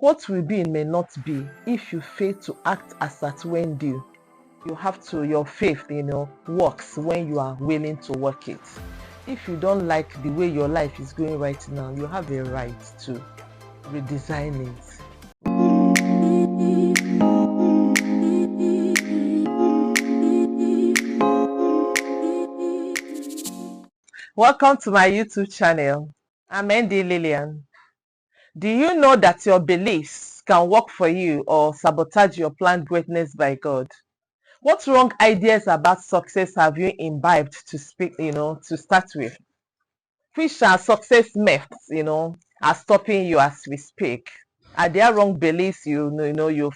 What will be may not be if you fail to act as at when due. You have to, your faith, works when you are willing to work it. If you don't like the way your life is going right now, you have a right to redesign it. Welcome to my YouTube channel. I'm Andy Lillian. Do you know that your beliefs can work for you or sabotage your planned greatness by God? What wrong ideas about success have you imbibed to start with? Which are success myths, are stopping you as we speak? Are there wrong beliefs you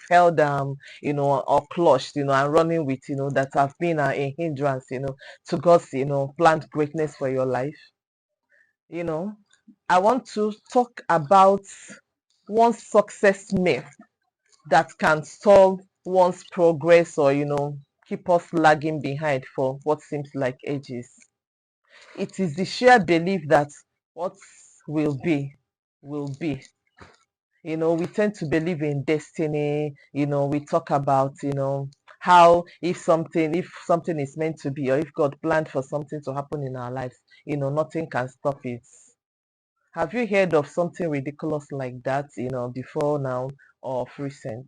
felt or clutched, and running with, that have been a hindrance, to God's, planned greatness for your life? I want to talk about one success myth that can stall one's progress or, keep us lagging behind for what seems like ages. It is the shared belief that what will be, will be. We tend to believe in destiny. We talk about, how if something is meant to be, or if God planned for something to happen in our lives, nothing can stop it. Have you heard of something ridiculous like that, before now or of recent?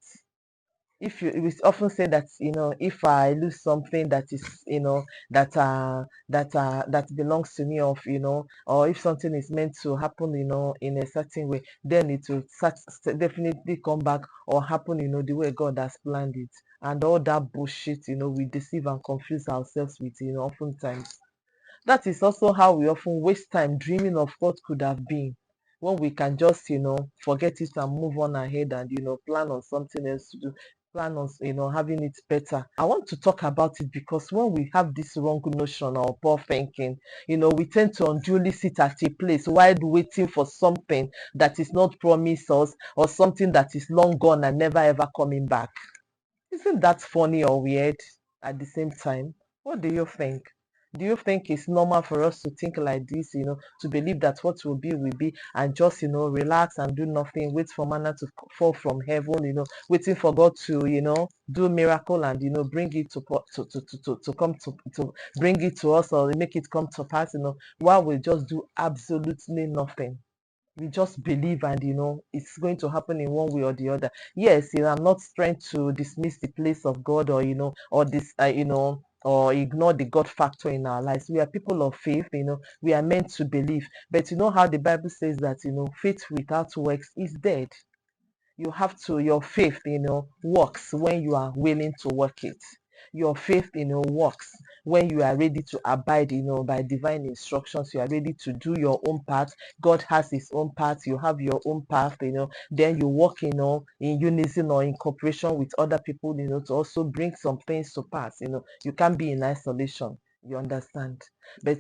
If you, we often say that, if I lose something that is, that belongs to me, of, or if something is meant to happen, in a certain way, then it will definitely come back or happen, the way God has planned it. And all that bullshit, we deceive and confuse ourselves with, oftentimes. That is also how we often waste time dreaming of what could have been, when we can just, forget it and move on ahead and, plan on something else to do, plan on, having it better. I want to talk about it because when we have this wrong notion or poor thinking, we tend to unduly sit at a place while waiting for something that is not promised us, or something that is long gone and never ever coming back. Isn't that funny or weird at the same time? What do you think? Do you think it's normal for us to think like this, to believe that what will be, and just, relax and do nothing, wait for manna to fall from heaven, waiting for God to, do miracle and, bring it to come to bring it to us, or make it come to pass, while we just do absolutely nothing? We just believe, and it's going to happen in one way or the other. Yes, I'm not trying to dismiss the place of God, or or this or ignore the God factor in our lives. We are people of faith. We are meant to believe, but you know how the Bible says that, faith without works is dead. You have to, your faith, works when you are willing to work it. Your faith, works when you are ready to abide, by divine instructions. You are ready to do your own part. God has his own part. You have your own path, then you work, in unison or in cooperation with other people, to also bring some things to pass. You can't be in isolation. You understand? But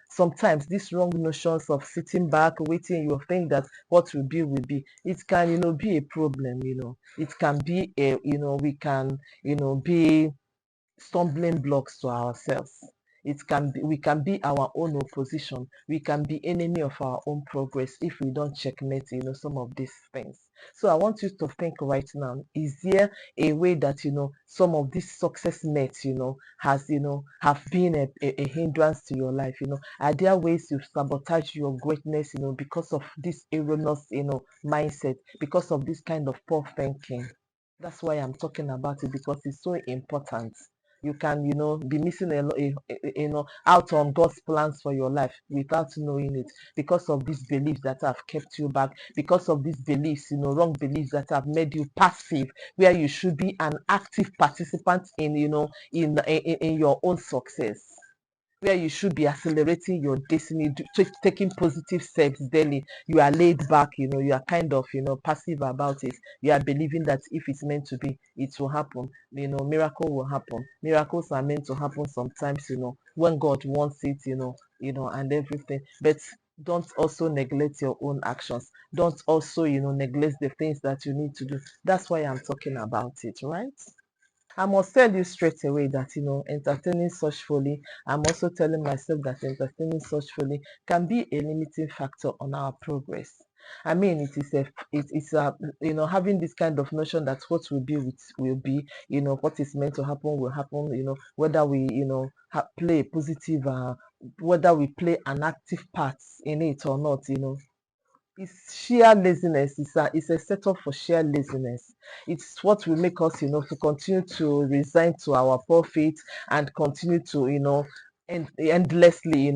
sometimes these wrong notions of sitting back, waiting, you think that what will be. It can, be a problem. It can be a, we can, be stumbling blocks to ourselves. We can be our own opposition. We can be enemy of our own progress if we don't checkmate, some of these things. So I want you to think right now, is there a way that, some of these success myths, has, have been a hindrance to your life? Are there ways you sabotage your greatness, because of this erroneous, mindset, because of this kind of poor thinking? That's why I'm talking about it, because it's so important. You can, be missing out on God's plans for your life without knowing it, because of these beliefs that have kept you back, because of these beliefs, wrong beliefs that have made you passive, where you should be an active participant in, in your own success, where you should be accelerating your destiny, taking positive steps daily. You are laid back, you are kind of, passive about it. You are believing that if it's meant to be, it will happen. Miracle will happen. Miracles are meant to happen sometimes, when God wants it, and everything. But don't also neglect your own actions. Don't also, neglect the things that you need to do. That's why I'm talking about it, right? I must tell you straight away that, entertaining such folly, I'm also telling myself that entertaining such folly can be a limiting factor on our progress. I mean, it's a having this kind of notion that what will be will be, what is meant to happen will happen, whether we play a positive, whether we play an active part in it or not, it's sheer laziness. It's a setup for sheer laziness. It's what will make us, to continue to resign to our profit and continue to, endlessly,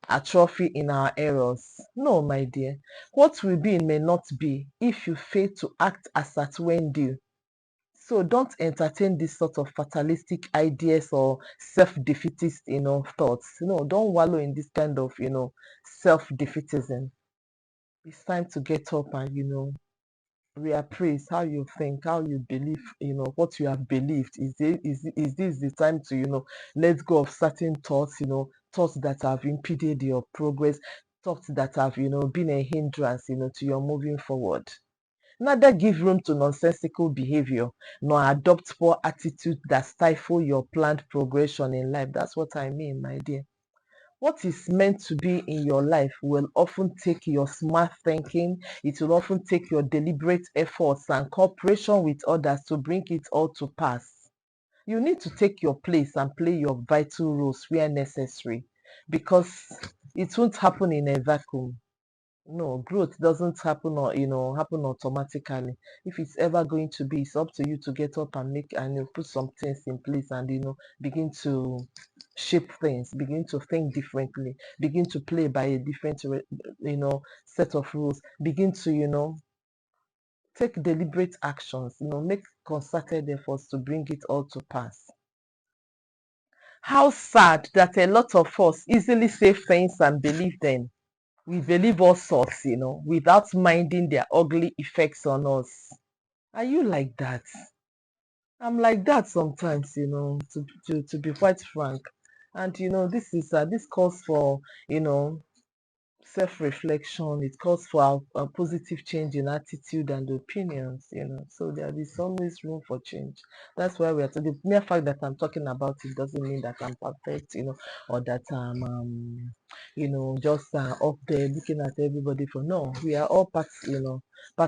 atrophy in our errors. No, my dear. What will be may not be if you fail to act as at when due. So don't entertain this sort of fatalistic ideas or self-defeatist, thoughts. No, don't wallow in this kind of, self-defeatism. It's time to get up and, reappraise how you think, how you believe, what you have believed. Is this the time to, let go of certain thoughts, thoughts that have impeded your progress, thoughts that have, been a hindrance, to your moving forward. Neither give room to nonsensical behavior, nor adopt poor attitude that stifle your planned progression in life. That's what I mean, my dear. What is meant to be in your life will often take your smart thinking, it will often take your deliberate efforts and cooperation with others to bring it all to pass. You need to take your place and play your vital roles where necessary because it won't happen in a vacuum. No, growth doesn't happen or happen automatically. If it's ever going to be, it's up to you to get up and make and put some things in place and begin to shape things, begin to think differently, begin to play by a different set of rules, begin to take deliberate actions, make concerted efforts to bring it all to pass. How sad that a lot of us easily say things and believe them. We believe all sorts, without minding their ugly effects on us. Are you like that? I'm like that sometimes, to be quite frank. And this calls for, you know, self-reflection. It calls for a positive change in attitude and opinions, so there is always room for change. That's why we are the mere fact that I'm talking about it doesn't mean that I'm perfect, or that I'm just up there looking at everybody for no, we are all part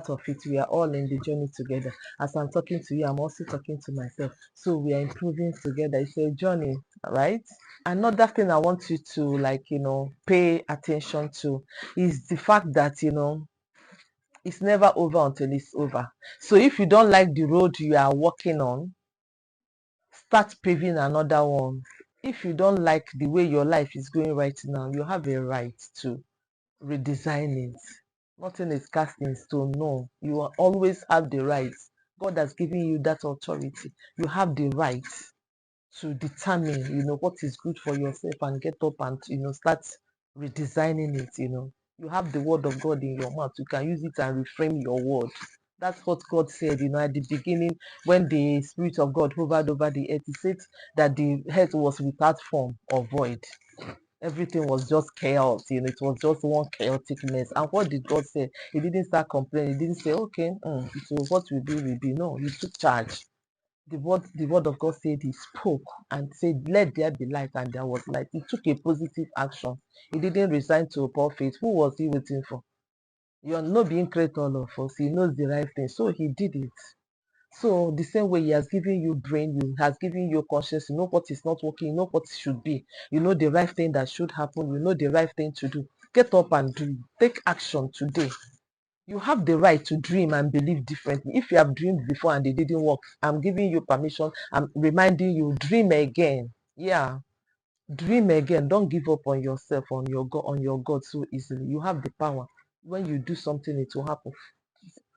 of it. We are all in the journey together. As I'm talking to you, I'm also talking to myself, so we are improving together. It's a journey, right? Another thing I want you to pay attention to is the fact that it's never over until it's over. So if you don't like the road you are walking on, start paving another one. If you don't like the way your life is going right now, you have a right to redesign it. Nothing is cast in stone. No, you always have the right. God has given you that authority. You have the right to determine, what is good for yourself and get up and, start redesigning it, You have the word of God in your mouth. You can use it and reframe your word. That's what God said, at the beginning when the Spirit of God hovered over the earth. He said that the earth was without form or void. Everything was just chaos, it was just one chaotic mess. And what did God say? He didn't start complaining. He didn't say, okay, so what will be will be. No, he took charge. The word of God said he spoke and said, let there be light, and there was light. He took a positive action. He didn't resign to a prophet. Who was he waiting for? You're not being great, all of us. He knows the right thing. So he did it. So the same way he has given you brain, he has given you conscience, you know what is not working, you know what should be, you know the right thing that should happen, you know the right thing to do. Get up and do. Take action today. You have the right to dream and believe differently. If you have dreamed before and it didn't work, I'm giving you permission. I'm reminding you, dream again. Yeah, dream again. Don't give up on yourself, on your God so easily. You have the power. When you do something, it will happen.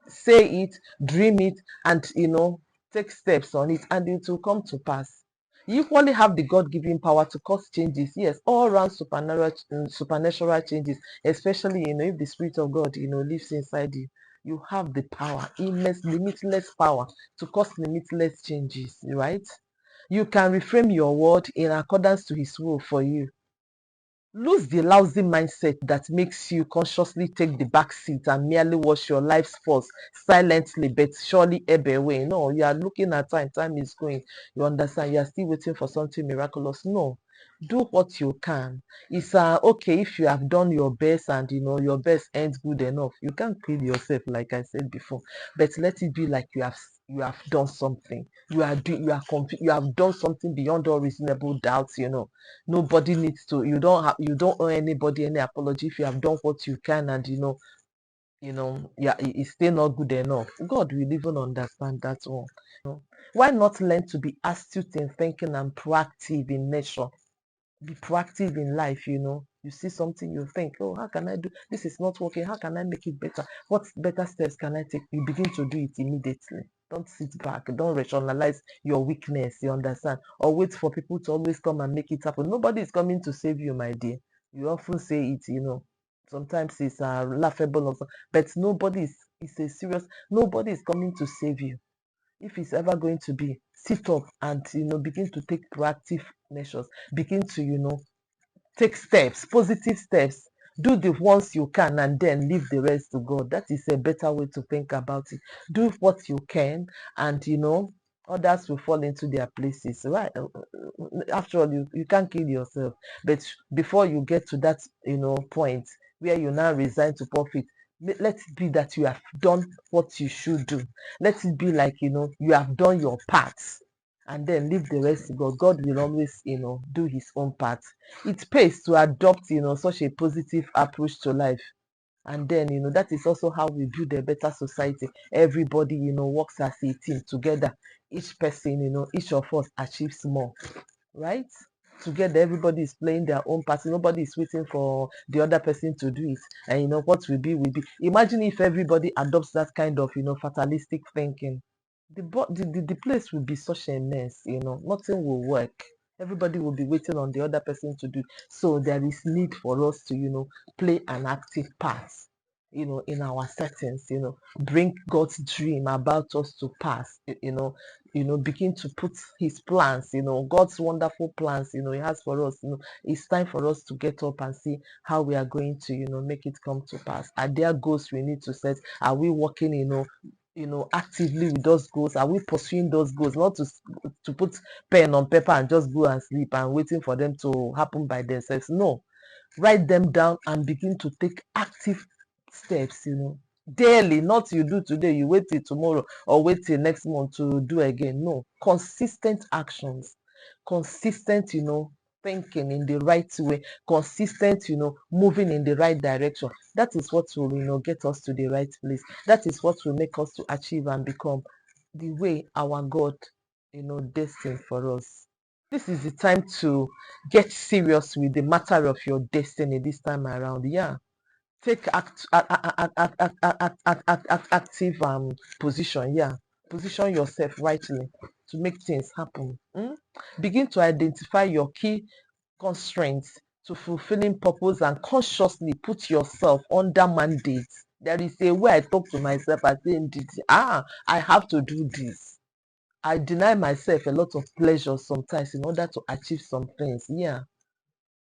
Say it, dream it, and take steps on it, and it will come to pass. You equally have the God-given power to cause changes, yes, all around supernatural changes, especially if the Spirit of God lives inside you. You have the power, immense, limitless power to cause limitless changes, right? You can reframe your word in accordance to His will for you. Lose the lousy mindset that makes you consciously take the back seat and merely watch your life's force silently but surely ebb away. No, you are looking at time, time is going. You understand? You are still waiting for something miraculous. No, do what you can. It's okay if you have done your best and your best ends good enough. You can't kill yourself, like I said before, but let it be like you have done something. You have done something beyond all reasonable doubts. Nobody needs to, you don't owe anybody any apology if you have done what you can, and yeah, it's still not good enough. God will even understand that one. Why not learn to be astute in thinking and proactive in nature? Be proactive in life. You see something, you think, oh, how can I do this? Is not working, how can I make it better? What better steps can I take? You begin to do it immediately. Don't sit back, don't rationalize your weakness, you understand, or wait for people to always come and make it happen. Nobody is coming to save you, my dear. You often say it, sometimes it's laughable also, but nobody is, it's a serious, nobody is coming to save you. If it's ever going to be, sit up and begin to take proactive measures. Begin to take steps, positive steps. Do the ones you can and then leave the rest to God. That is a better way to think about it. Do what you can, and others will fall into their places. Right? After all, you can't kill yourself. But before you get to that point where you now resign to profit, let it be that you have done what you should do. Let it be like you have done your part, and then leave the rest to God. God will always do his own part. It pays to adopt such a positive approach to life, and then that is also how we build a better society. Everybody works as a team together. Each person, each of us achieves more, right? Together, everybody is playing their own part. Nobody is waiting for the other person to do it. And what will be. Imagine if everybody adopts that kind of fatalistic thinking. The place will be such a mess. Nothing will work. Everybody will be waiting on the other person to do. So there is need for us to play an active part in our settings. Bring God's dream about us to pass. Begin to put his plans, God's wonderful plans, he has for us. It's time for us to get up and see how we are going to make it come to pass. Are there goals we need to set? Are we working actively with those goals? Are we pursuing those goals? Not to put pen on paper and just go and sleep and waiting for them to happen by themselves. No, write them down and begin to take active steps, daily. Not you do today, you wait till tomorrow or wait till next month to do again. No, consistent actions, consistent thinking in the right way, consistent moving in the right direction. That is what will get us to the right place. That is what will make us to achieve and become the way our God destined for us. This is the time to get serious with the matter of your destiny this time around. Yeah, take active position. Yeah, position yourself rightly to make things happen. Begin to identify your key constraints to fulfilling purpose and consciously put yourself under mandate. There is a way I talk to myself. I say, I have to do this. I deny myself a lot of pleasure sometimes in order to achieve some things. Yeah.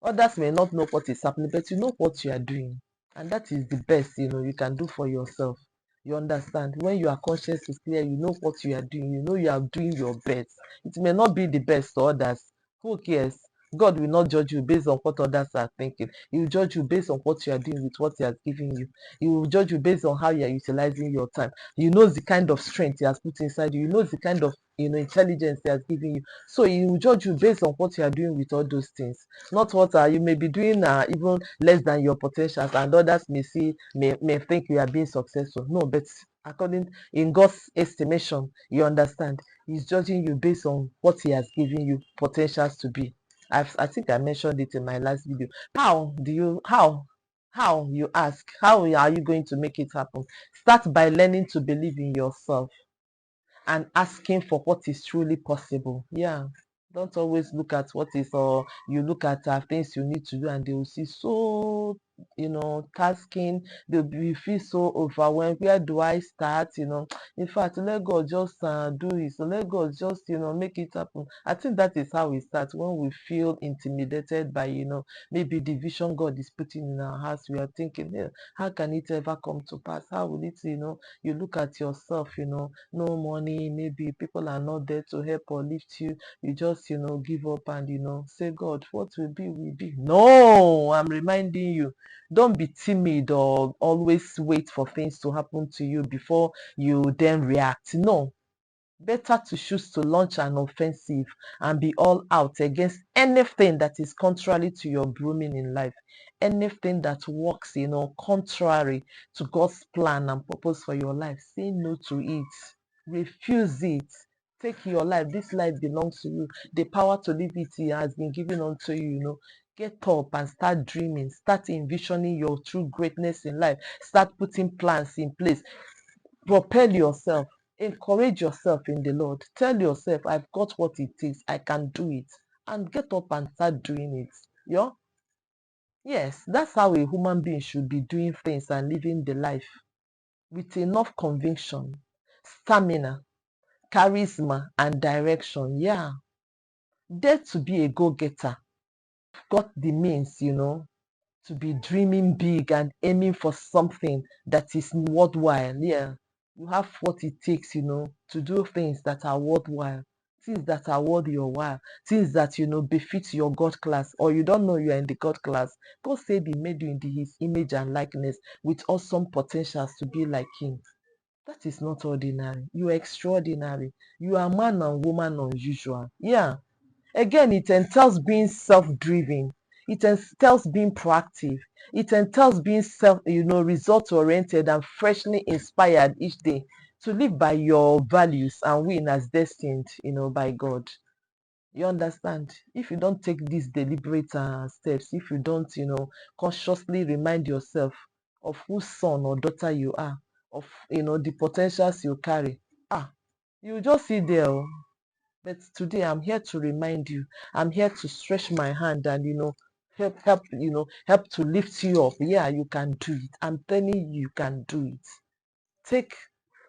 Others may not know what is happening, but you know what you are doing. And that is the best, you can do for yourself. You understand? When your conscience is clear, you know what you are doing. You know you are doing your best. It may not be the best to others. Who cares? God will not judge you based on what others are thinking. He will judge you based on what you are doing with what He has given you. He will judge you based on how you are utilizing your time. He knows the kind of strength He has put inside you. He knows the kind of intelligence He has given you. So He will judge you based on what you are doing with all those things, not what you may be doing even less than your potentials, and others may think you are being successful. No, but according in God's estimation, you understand, He's judging you based on what He has given you potentials to be. I think I mentioned it in my last video. How you ask, how are you going to make it happen? Start by learning to believe in yourself and asking for what is truly possible. Yeah. Don't always look at what is, or you look at things you need to do and they will seem so tasking. You feel so overwhelmed. Where do I start? In fact, let God just do it. So let God just make it happen. I think that is how we start, when we feel intimidated by maybe the vision God is putting in our hearts. We are thinking, "Hey, how can it ever come to pass? How will it, you look at yourself, no money, maybe people are not there to help or lift you. You just give up and say, God, what will be will be." No, I'm reminding you, don't be timid or always wait for things to happen to you before you then react. No, better to choose to launch an offensive and be all out against anything that is contrary to your blooming in life, anything that works contrary to God's plan and purpose for your life. Say no to it, refuse it. Take your life. This life belongs to you. The power to live it has been given unto you. Get up and start dreaming, start envisioning your true greatness in life, start putting plans in place. Propel yourself, encourage yourself in the Lord. Tell yourself, I've got what it takes, I can do it. And get up and start doing it. Yes, that's how a human being should be doing things and living the life, with enough conviction, stamina, charisma, and direction. Yeah, dare to be a go-getter. Got the means, to be dreaming big and aiming for something that is worthwhile. Yeah, you have what it takes, to do things that are worthwhile, things that are worth your while, things that befit your God class. Or you don't know you are in the God class. God said He made you in His image and likeness, with awesome potentials to be like Him. That is not ordinary. You are extraordinary. You are man and woman unusual. Yeah. Again, it entails being self-driven. It entails being proactive. It entails being result-oriented and freshly inspired each day to live by your values and win as destined, by God. You understand? If you don't take these deliberate steps, if you don't, consciously remind yourself of whose son or daughter you are, of, the potentials you carry, you just sit there. But today I'm here to remind you. I'm here to stretch my hand and help to lift you up. Yeah, you can do it. I'm telling you, you can do it. Take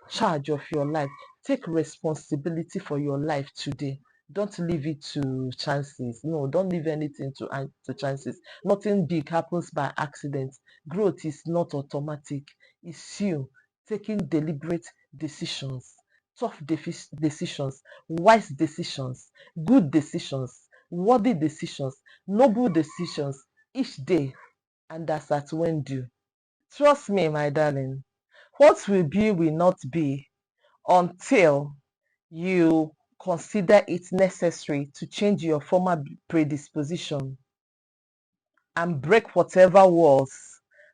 charge of your life. Take responsibility for your life today. Don't leave it to chances. No, don't leave anything to chances. Nothing big happens by accident. Growth is not automatic. It's you taking deliberate decisions, tough decisions, wise decisions, good decisions, worthy decisions, noble decisions each day, and that's at when due. Trust me, my darling. What will be will not be until you consider it necessary to change your former predisposition and break whatever walls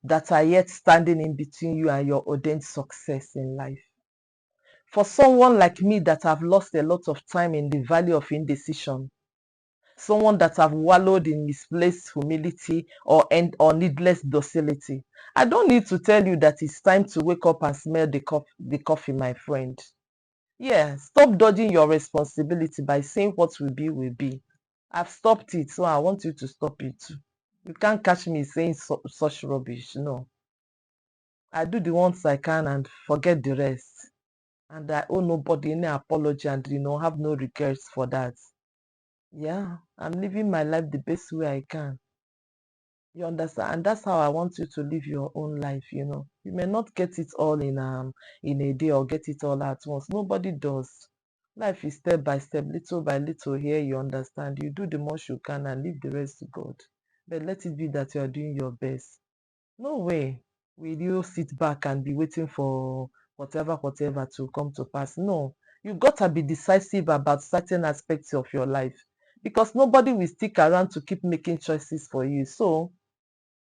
that are yet standing in between you and your ordained success in life. For someone like me that have lost a lot of time in the valley of indecision, someone that have wallowed in misplaced humility or needless docility, I don't need to tell you that it's time to wake up and smell the coffee, my friend. Yeah, stop dodging your responsibility by saying what will be will be. I've stopped it, so I want you to stop it too. You can't catch me saying such rubbish. No, I do the ones I can and forget the rest. And I owe nobody any apology and have no regrets for that. Yeah, I'm living my life the best way I can. You understand? And that's how I want you to live your own life. You may not get it all in a day or get it all at once. Nobody does. Life is step by step, little by little. Here you understand. You do the most you can and leave the rest to God. But let it be that you are doing your best. No way will you sit back and be waiting for whatever to come to pass. No, you gotta be decisive about certain aspects of your life, because nobody will stick around to keep making choices for you. So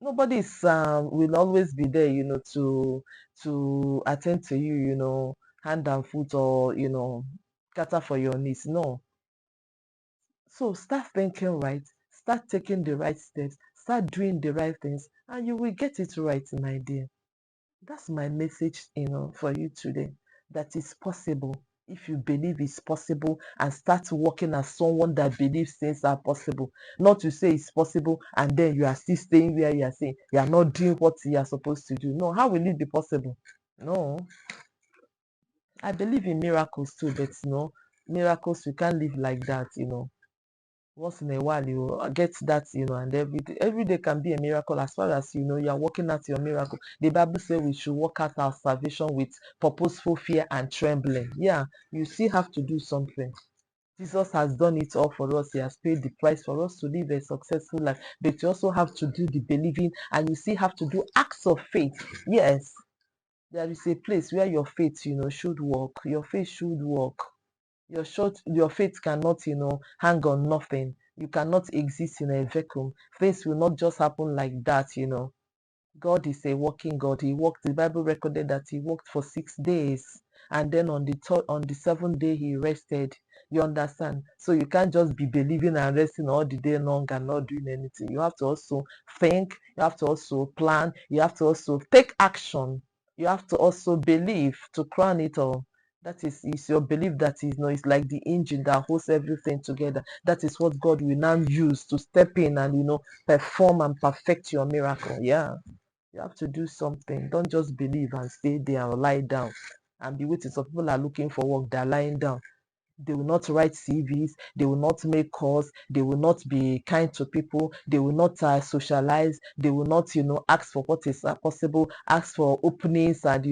nobody will always be there, to attend to you, hand and foot, or cater for your needs. No. So start thinking right, start taking the right steps, start doing the right things, and you will get it right, my dear. That's my message, for you today. That is possible. If you believe it's possible, and start working as someone that believes things are possible. Not to say it's possible and then you are still staying where you are saying you are not doing what you are supposed to do. No, how will it be possible? No. I believe in miracles too, but miracles, you can't live like that. Once in a while you get that, and every day can be a miracle, as far as you are working out your miracle. The Bible says we should work out our salvation with purposeful fear and trembling. Yeah, you still have to do something. Jesus has done it all for us. He has paid the price for us to live a successful life. But you also have to do the believing, and you still have to do acts of faith. Yes, there is a place where your faith, should work. Your faith should work. Your faith cannot, hang on nothing. You cannot exist in a vacuum. Things will not just happen like that. God is a working God. He worked. The Bible recorded that he worked for 6 days, and then on the seventh day he rested. You understand? So you can't just be believing and resting all the day long and not doing anything. You have to also think. You have to also plan. You have to also take action. You have to also believe to crown it all. That is your belief that is like the engine that holds everything together. That is what God will now use to step in and perform and perfect your miracle. Yeah. You have to do something. Don't just believe and stay there or lie down and be waiting. Some people are looking for work, they're lying down. They will not write CVs, they will not make calls, they will not be kind to people, they will not socialize, they will not ask for what is possible, ask for openings and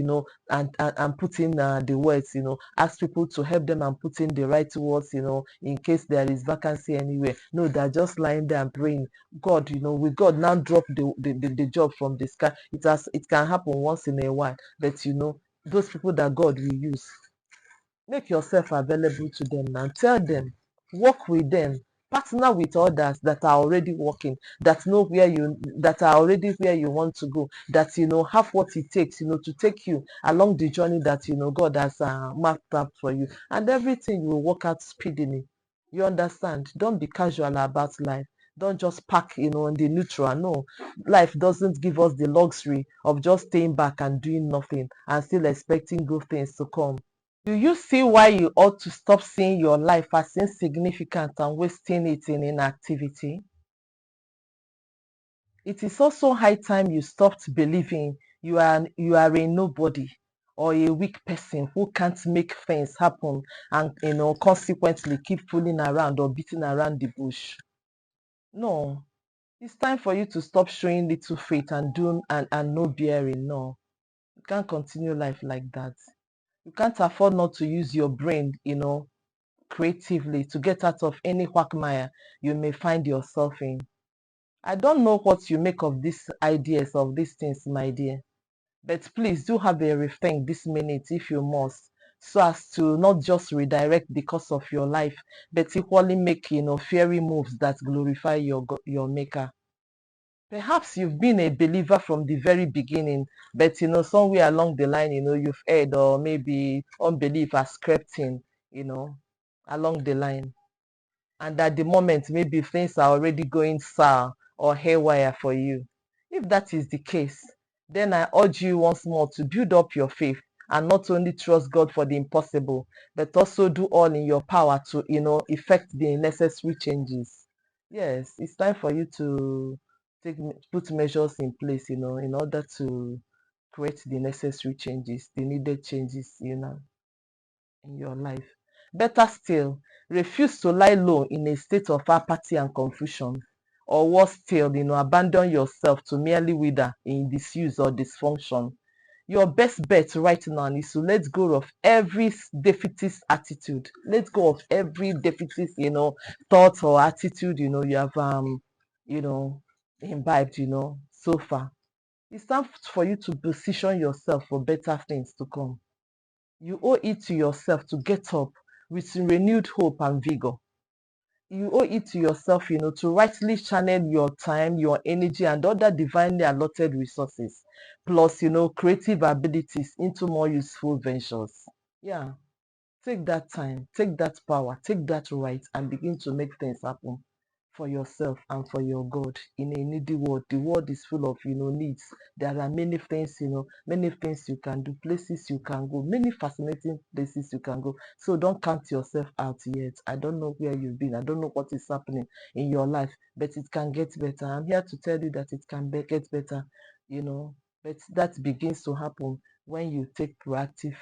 put in the words, ask people to help them and put in the right words, in case there is vacancy anywhere. No, they're just lying there and praying. God, with God now drop the job from the sky. It can happen once in a while, but those people that God will use, make yourself available to them and tell them, work with them, partner with others that are already working, that are already where you want to go, that have what it takes, to take you along the journey that God has mapped up for you, and everything will work out speedily. You understand? Don't be casual about life. Don't just pack in the neutral. No, life doesn't give us the luxury of just staying back and doing nothing and still expecting good things to come. Do you see why you ought to stop seeing your life as insignificant and wasting it in inactivity? It is also high time you stopped believing you are a nobody or a weak person who can't make things happen and consequently keep fooling around or beating around the bush. No, it's time for you to stop showing little faith and doing and no bearing. No, you can't continue life like that. You can't afford not to use your brain, creatively to get out of any quagmire you may find yourself in. I don't know what you make of these ideas, of these things, my dear, but please do have a rethink this minute if you must, so as to not just redirect the course of your life, but equally make fairy moves that glorify your maker. Perhaps you've been a believer from the very beginning, but somewhere along the line, you've erred, or maybe unbelief has crept in, along the line. And at the moment, maybe things are already going sour or haywire for you. If that is the case, then I urge you once more to build up your faith and not only trust God for the impossible, but also do all in your power to effect the necessary changes. Yes, it's time for you to put measures in place, in order to create the necessary changes, the needed changes, in your life. Better still, refuse to lie low in a state of apathy and confusion. Or worse still, abandon yourself to merely wither in disuse or dysfunction. Your best bet right now is to let go of every defeatist attitude. Let go of every defeatist, thought or attitude, you have you know, imbibed, so far. It's time for you to position yourself for better things to come. You owe it to yourself to get up with renewed hope and vigor. You owe it to yourself, to rightly channel your time, your energy, and other divinely allotted resources, plus, creative abilities into more useful ventures. Yeah, take that time, take that power, take that right, and begin to make things happen for yourself and for your God in a needy world. The world is full of, needs. There are many things, many things you can do, places you can go, many fascinating places you can go. So don't count yourself out yet. I don't know where you've been. I don't know what is happening in your life, but it can get better. I'm here to tell you that it can get better, but that begins to happen when you take proactive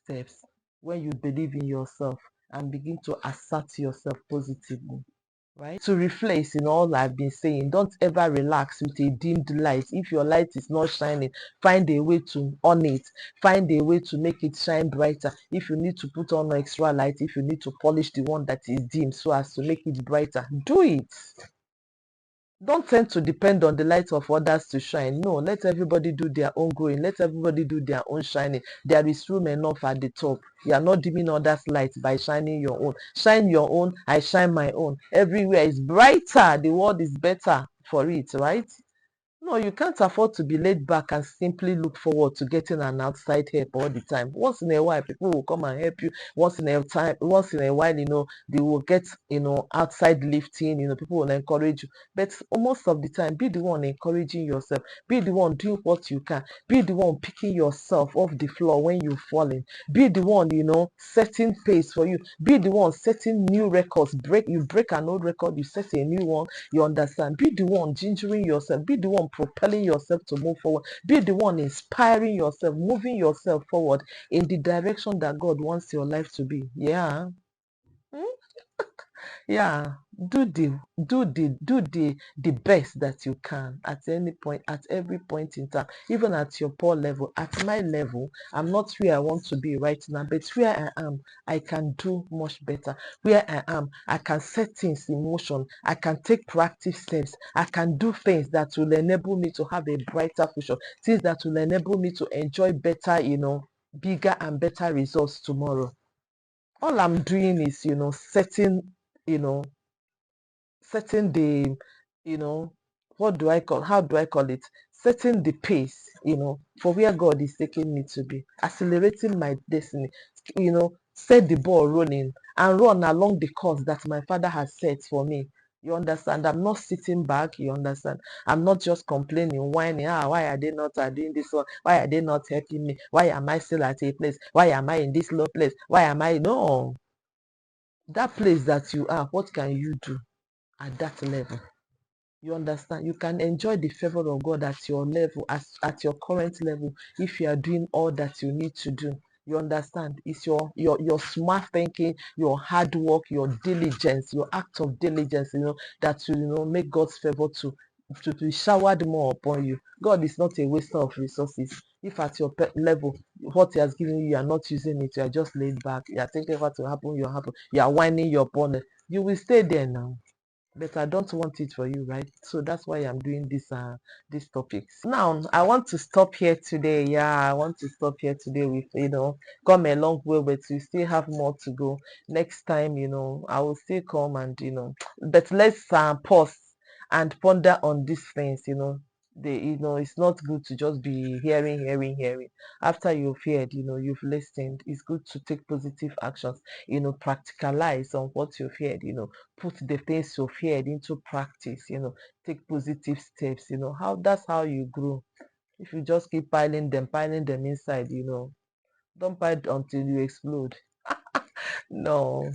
steps, when you believe in yourself and begin to assert yourself positively, right? To reflect in all I've been saying, don't ever relax with a dimmed light. If your light is not shining, find a way to on it. Find a way to make it shine brighter. If you need to put on extra light, if you need to polish the one that is dim so as to make it brighter, do it. Don't tend to depend on the light of others to shine. No, let everybody do their own growing. Let everybody do their own shining. There is room enough at the top. You are not dimming others' light by shining your own. Shine your own, I shine my own. Everywhere is brighter. The world is better for it, right? No, you can't afford to be laid back and simply look forward to getting an outside help all the time. Once in a while, people will come and help you. Once in a while, they will get, outside lifting, people will encourage you. But most of the time, be the one encouraging yourself. Be the one doing what you can. Be the one picking yourself off the floor when you're falling. Be the one, setting pace for you. Be the one setting new records. You break an old record, you set a new one. You understand? Be the one gingering yourself. Be the one propelling yourself to move forward. Be the one inspiring yourself, moving yourself forward in the direction that God wants your life to be. Yeah. Hmm? Yeah, do the best that you can at any point, at every point in time, even at your poor level. At my level, I'm not where I want to be right now, but where I am, I can do much better. Where I am, I can set things in motion. I can take proactive steps. I can do things that will enable me to have a brighter future, things that will enable me to enjoy better, bigger and better results tomorrow. All I'm doing is, you know, setting the, you know, how do I call it? Setting the pace, for where God is taking me to be, accelerating my destiny, set the ball rolling and run along the course that my Father has set for me. You understand? I'm not sitting back. You understand? I'm not just complaining, whining. Why are they not doing this one? Why are they not helping me? Why am I still at a place? Why am I in this low place? Why am I? No, that place that you are, what can you do at that level? You understand? You can enjoy the favor of God at your level, at your current level, if you are doing all that you need to do. You understand? It's your smart thinking, your hard work, your diligence, your act of diligence, that will, make God's favor to be showered more upon you. God is not a waster of resources. If at your level, what He has given you, you are not using it, you are just laid back, you are thinking what will happen, you are whining your bonnet, you will stay there now. But I don't want it for you, right? So that's why I'm doing this topics. Now I want to stop here today. Yeah, I want to stop here today with, come a long way, but we still have more to go. Next time, I will still come and, but let's pause and ponder on these things, it's not good to just be hearing. After you've heard, you've listened, it's good to take positive actions, practicalize on what you've heard, put the things you've heard into practice, take positive steps, that's how you grow. If you just keep piling them inside, don't pile until you explode. No,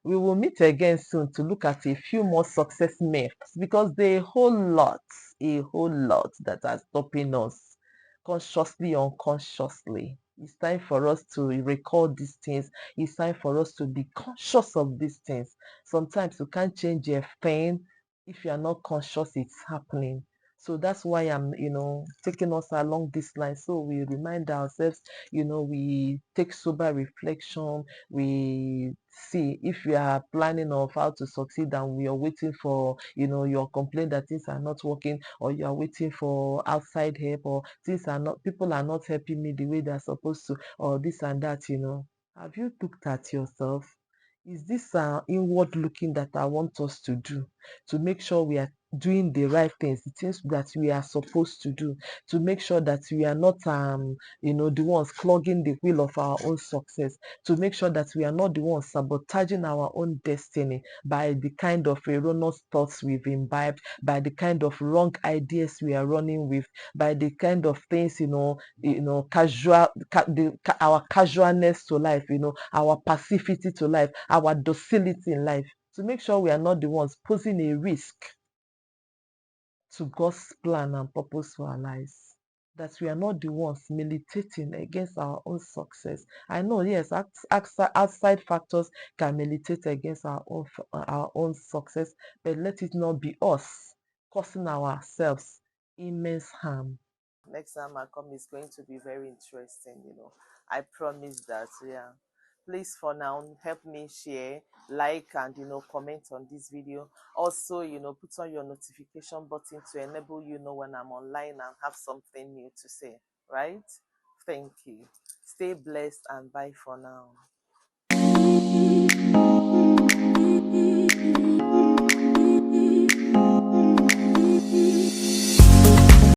we will meet again soon to look at a few more success myths, because there are a whole lot that are stopping us consciously, unconsciously. It's time for us to recall these things. It's time for us to be conscious of these things. Sometimes you can't change a thing if you are not conscious it's happening. So that's why I'm, taking us along this line. So we remind ourselves, we take sober reflection. We see if we are planning of how to succeed and we are waiting for, your complaint that things are not working, or you are waiting for outside help, or people are not helping me the way they're supposed to, or this and that. Have you looked at yourself? Is this inward looking that I want us to do, to make sure we are doing the right things, the things that we are supposed to do, to make sure that we are not the ones clogging the wheel of our own success, to make sure that we are not the ones sabotaging our own destiny by the kind of erroneous thoughts we've imbibed, by the kind of wrong ideas we are running with, by the kind of things, our casualness to life, our passivity to life, our docility in life, to make sure we are not the ones posing a risk to God's plan and purpose for our lives. That we are not the ones militating against our own success. I know, yes, outside factors can militate against our own success, but let it not be us causing ourselves immense harm. Next time I come is going to be very interesting. I promise that, yeah. Please, for now, help me share, like, and comment on this video. Also, put on your notification button to enable when I'm online and have something new to say. Right? Thank you. Stay blessed and bye for now.